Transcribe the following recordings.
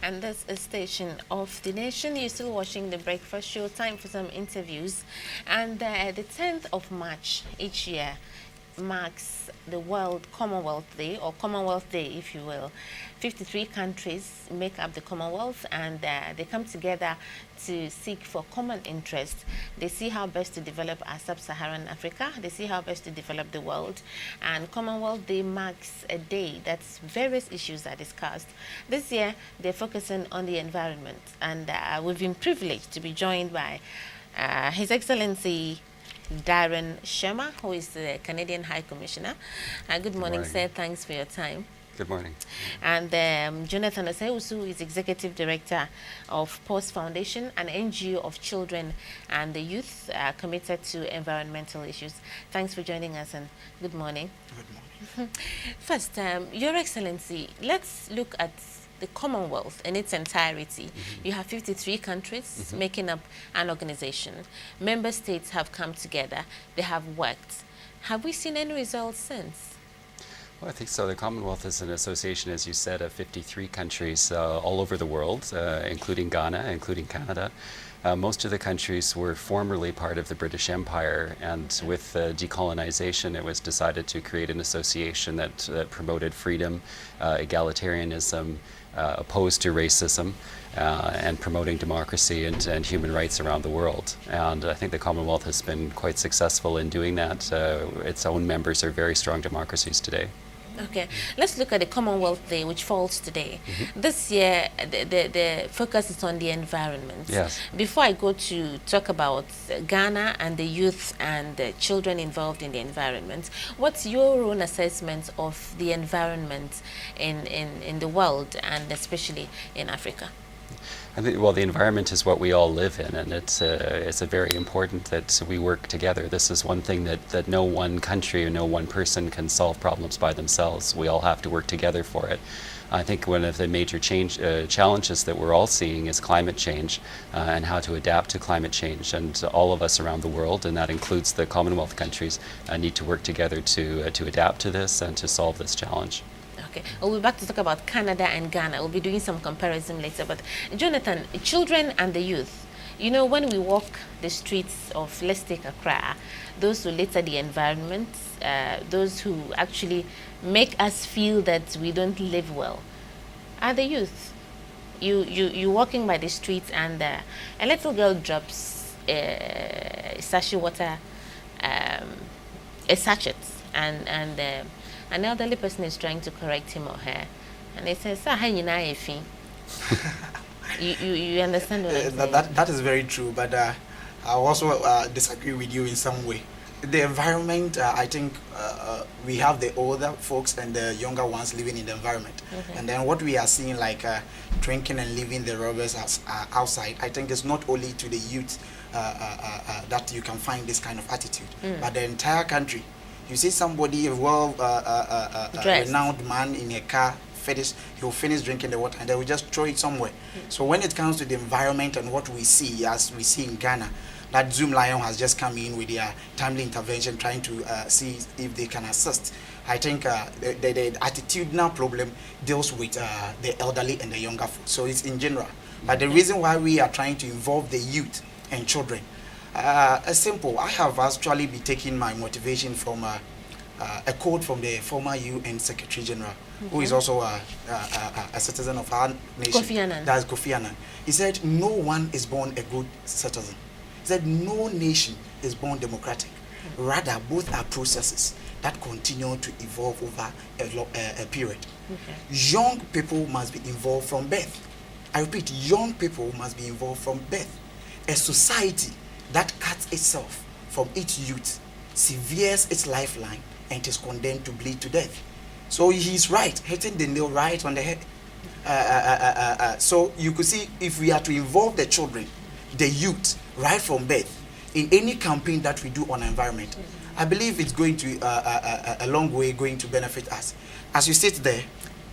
And this is Station of the Nation. You're still watching The Breakfast Show. Time for some interviews. And the 10th of March each year marks the World Commonwealth Day, or Commonwealth Day, if you will. 53 countries make up the Commonwealth, and they come together to seek for common interest. They see how best to develop our sub-Saharan Africa. They see how best to develop the world. And Commonwealth Day marks a day that various issues are discussed. This year, they're focusing on the environment. And we've been privileged to be joined by His Excellency Darren Sherma, who is the Canadian High Commissioner. Good morning, sir. Thanks for your time. Good morning. And Jonathan Osei-Owusu, who is Executive Director of PAUSE Foundation, an NGO of children and the youth committed to environmental issues. Thanks for joining us, and good morning. Good morning. First, Your Excellency, let's look at the Commonwealth in its entirety. You have 53 countries making up an organization. Member states have come together. They have worked. Have we seen any results since? Well, I think so. The Commonwealth is an association, as you said, of 53 countries all over the world, including Ghana, including Canada. Most of the countries were formerly part of the British Empire, and with decolonization, it was decided to create an association that promoted freedom, egalitarianism, opposed to racism, and promoting democracy and human rights around the world. And I think the Commonwealth has been quite successful in doing that. Its own members are very strong democracies today. Okay, let's look at the Commonwealth Day, which falls today. This year, the focus is on the environment. Yes. Before I go to talk about Ghana and the youth and the children involved in the environment, what's your own assessment of the environment in the world, and especially in Africa? I think, well, the environment is what we all live in, and it's a very important that we work together. This is one thing that no one country or no one person can solve problems by themselves. We all have to work together for it. I think one of the major challenges that we're all seeing is climate change and how to adapt to climate change. And all of us around the world, and that includes the Commonwealth countries, need to work together to adapt to this and to solve this challenge. Okay, we'll be back to talk about Canada and Ghana. We'll be doing some comparison later. But Jonathan, children and the youth, you know, when we walk the streets of, let's take Accra, those who litter the environment, those who actually make us feel that we don't live well, are the youth. You're walking by the streets, and a little girl drops a sachet water, a sachet, and an elderly person is trying to correct him or her, and they say, you understand what I'm saying? That is very true, but I also disagree with you in some way. The environment, I think we have the older folks and the younger ones living in the environment. And then what we are seeing, like drinking and leaving the rubbers outside, I think it's not only to the youth that you can find this kind of attitude, but the entire country. You see somebody, a renowned man in a car, he'll finish drinking the water and they will just throw it somewhere. So when it comes to the environment and what we see, as we see in Ghana, that Zoom Lion has just come in with their timely intervention, trying to see if they can assist. I think the attitudinal problem deals with the elderly and the younger folks. So it's in general. But the reason why we are trying to involve the youth and children, simple. I have actually been taking my motivation from a quote from the former UN Secretary General, who is also a citizen of our nation. Kofi Annan. That's Kofi Annan. He said, no one is born a good citizen. He said, no nation is born democratic. Rather, both are processes that continue to evolve over a period. Young people must be involved from birth. I repeat, young people must be involved from birth. A society that cuts itself from its youth severes its lifeline and is condemned to bleed to death. So he's right, hitting the nail right on the head. So you could see, if we are to involve the children, the youth, right from birth, in any campaign that we do on environment, I believe it's going to a long way going to benefit us. As you sit there,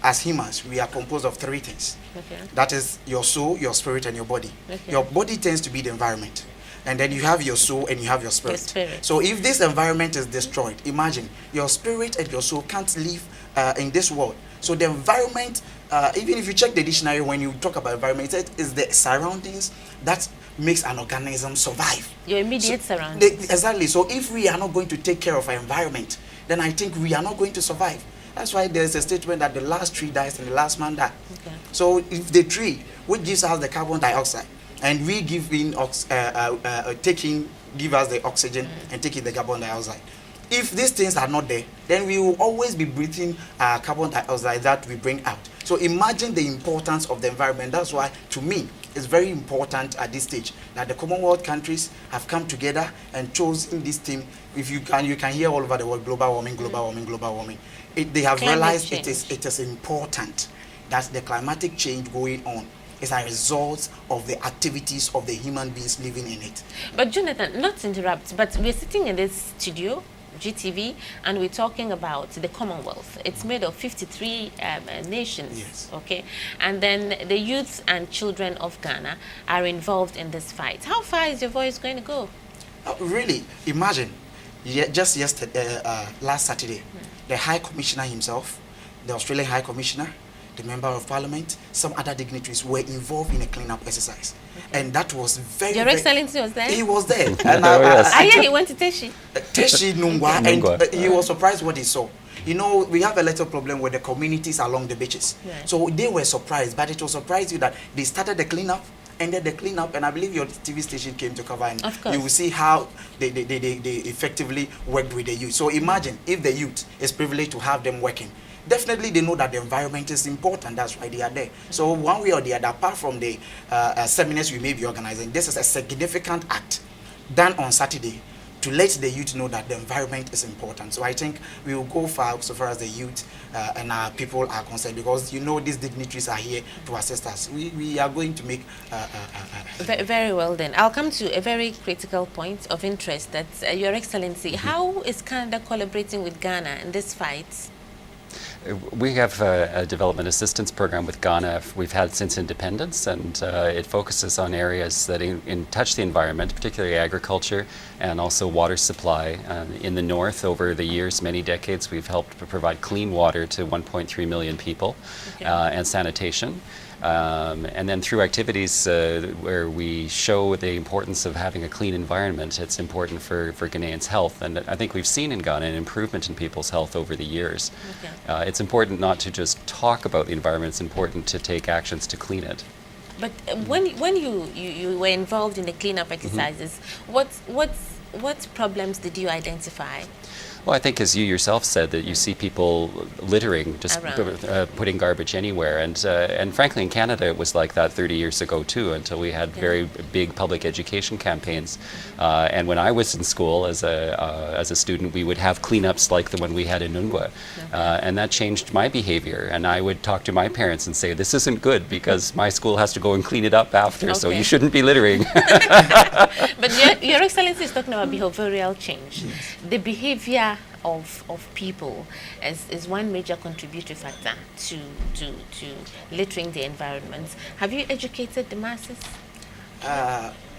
as humans, we are composed of three things. That is your soul, your spirit, and your body. Your body tends to be the environment. And then you have your soul and you have your spirit. So if this environment is destroyed, imagine your spirit and your soul can't live in this world. So the environment even if you check the dictionary, when you talk about environment, it is the surroundings that makes an organism survive. Your immediate surroundings. Exactly. So if we are not going to take care of our environment, then I think we are not going to survive. That's why there's a statement that the last tree dies and the last man dies. Okay. So if the tree, which gives us the carbon dioxide, and we give in give us the oxygen and taking the carbon dioxide. If these things are not there, then we will always be breathing carbon dioxide that we bring out. So imagine the importance of the environment. That's why, to me, it's very important at this stage that the Commonwealth countries have come together and chosen this theme. If you can hear all over the world, global warming, global warming, global warming. They have realized it is important that the climatic change going on is a result of the activities of the human beings living in it. But Jonathan, not to interrupt, but we're sitting in this studio, GTV, and we're talking about the Commonwealth. It's made of 53 nations, yes. Okay? And then the youth and children of Ghana are involved in this fight. How far is your voice going to go? Really, imagine, just yesterday, last Saturday, the High Commissioner himself, the Australian High Commissioner, the Member of Parliament, some other dignitaries were involved in a cleanup exercise. Okay. And that was very... Your Excellency was there? He was there. And I hear he went to Teshi. Teshi Nungwa, and he was surprised what he saw. You know, we have a little problem with the communities along the beaches. Right. So they were surprised, but it will surprise you that they started the cleanup, ended the cleanup, and I believe your TV station came to cover, and you will see how they effectively worked with the youth. So imagine if the youth is privileged to have them working. Definitely they know that the environment is important. That's why they are there. So one way or the other, apart from the seminars we may be organizing, this is a significant act done on Saturday to let the youth know that the environment is important. So I think we will go far so far as the youth and our people are concerned, because you know these dignitaries are here to assist us. We are going to make... Very well then. I'll come to a very critical point of interest, that Your Excellency, how is Canada collaborating with Ghana in this fight? We have a development assistance program with Ghana we've had since independence, and it focuses on areas that touch the environment, particularly agriculture and also water supply. In the north, over the years, many decades, we've helped provide clean water to 1.3 million people, okay. And sanitation. And then through activities where we show the importance of having a clean environment, it's important for Ghanaians' health. And I think we've seen in Ghana an improvement in people's health over the years. Okay. It's important not to just talk about the environment, it's important to take actions to clean it. But when you were involved in the cleanup exercises, what problems did you identify? Well, I think, as you yourself said, that you see people littering, just putting garbage anywhere, and frankly, in Canada, it was like that 30 years ago too, until we had very big public education campaigns. And when I was in school as a student, we would have cleanups like the one we had in Nungwa, and that changed my behavior. And I would talk to my parents and say, "This isn't good because my school has to go and clean it up after, so you shouldn't be littering." But Your Excellency is talking about behavioral change. Yes. The behavior of people is one major contributory factor to littering the environment. Have you educated the masses?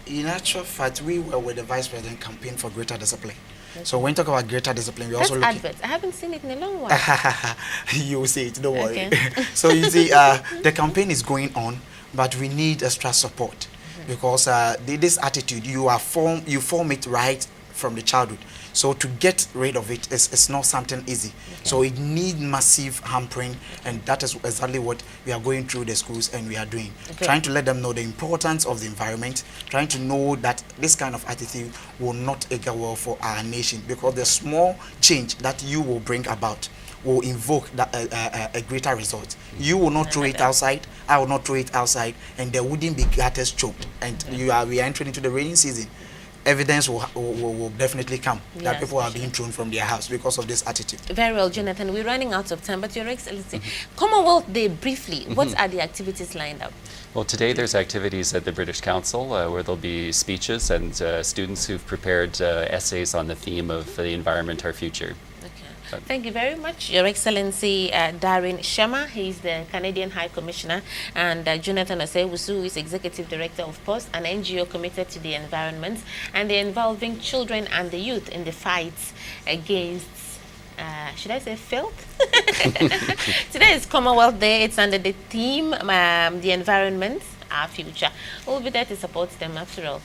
In actual fact, we were with the Vice President campaign for greater discipline. Okay. So when we talk about greater discipline, we also look adverts. I haven't seen it in a long while. You will see it, don't worry. So you see, the campaign is going on, but we need extra support, because this attitude, you form it right from the childhood. So to get rid of it is not something easy. Okay. So it needs massive hampering, and that is exactly what we are going through the schools and we are doing. Okay. Trying to let them know the importance of the environment, trying to know that this kind of attitude will not augur well for our nation, because the small change that you will bring about will invoke a greater result. You will not throw it outside, I will not throw it outside, and there wouldn't be gutters choked. And we are entering into the rainy season. Evidence will definitely come that people are being thrown from their house because of this attitude. Very well, Jonathan. We're running out of time, but Your Excellency, Commonwealth Day, briefly, what are the activities lined up? Well, today there's activities at the British Council where there'll be speeches and students who've prepared essays on the theme of the environment, our future. Thank you very much, Your Excellency Darren Shema. He's the Canadian High Commissioner, and Jonathan Osei-Wusu is Executive Director of POST, an NGO committed to the environment, and they're involving children and the youth in the fight against should I say filth? Today is Commonwealth Day. It's under the theme, the environment, our future. We'll be there to support them after all.